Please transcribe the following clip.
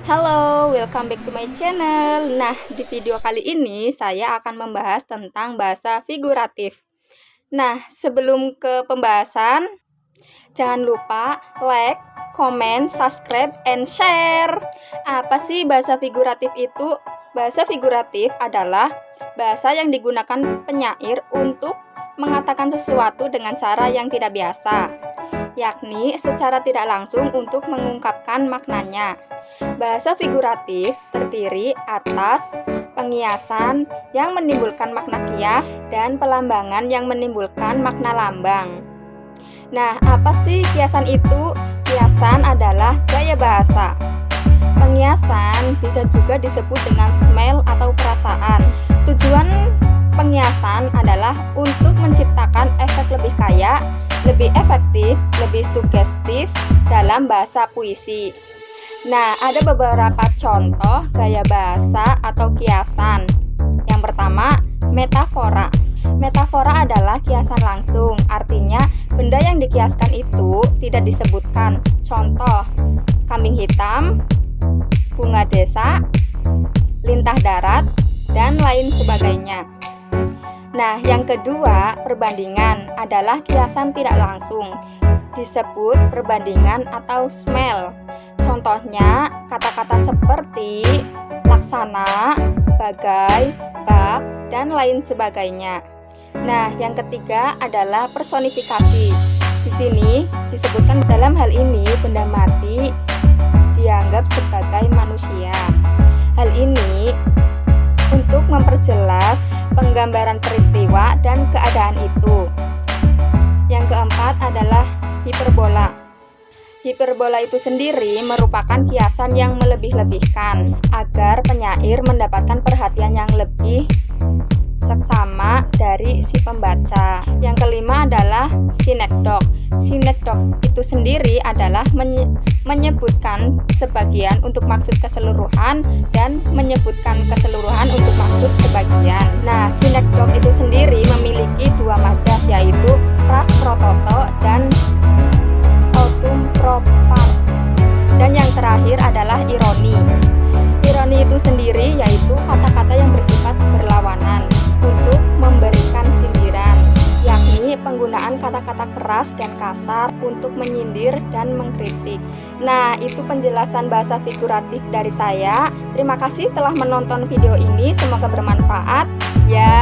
Halo, welcome back to my channel. Nah, di video kali ini saya akan membahas tentang bahasa figuratif. Nah, sebelum ke pembahasan, jangan lupa like, comment, subscribe, and share. Apa sih bahasa figuratif itu? Bahasa figuratif adalah bahasa yang digunakan penyair untuk mengatakan sesuatu dengan cara yang tidak biasa, yakni secara tidak langsung untuk mengungkapkan maknanya. Bahasa figuratif terdiri atas pengiasan yang menimbulkan makna kias dan pelambangan yang menimbulkan makna lambang. Nah, apa sih kiasan itu? Kiasan adalah gaya bahasa. Pengiasan bisa juga disebut dengan smell atau perasaan. Tujuan pengiasan adalah untuk menciptakan efek lebih kaya, lebih efektif, lebih sugestif dalam bahasa puisi. Nah, ada beberapa contoh gaya bahasa atau kiasan. Yang pertama, metafora. Metafora adalah kiasan langsung, artinya benda yang dikiaskan itu tidak disebutkan. Contoh, kambing hitam, bunga desa, lintah darat, dan lain sebagainya. Nah, yang kedua, perbandingan adalah kiasan tidak langsung, disebut perbandingan atau smell. Contohnya, kata-kata seperti laksana, bagai, bak, dan lain sebagainya. Nah, yang ketiga adalah personifikasi. Di sini disebutkan dalam hal ini benda mati dianggap sebagai manusia. Hal ini untuk memperjelas penggambaran peristiwa dan keadaan itu. Yang keempat adalah hiperbola. Hiperbola itu sendiri merupakan kiasan yang melebih-lebihkan agar penyair mendapatkan perhatian yang lebih seksama dari si pembaca. Yang kelima adalah sinekdok. Sinekdok itu sendiri adalah menyebutkan sebagian untuk maksud keseluruhan dan menyebutkan keseluruhan untuk maksud sebagian. Nah, sinekdok itu sendiri memiliki dua mazhab, yaitu pras prototo dan autum propar. Dan yang terakhir adalah ironi. Ironi itu sendiri yaitu kata-kata yang bersifat berlawanan untuk memberikan sindiran, yakni penggunaan kata-kata keras dan kasar untuk menyindir dan mengkritik. Nah, itu penjelasan bahasa figuratif dari saya. Terima kasih telah menonton video ini, semoga bermanfaat. Ya.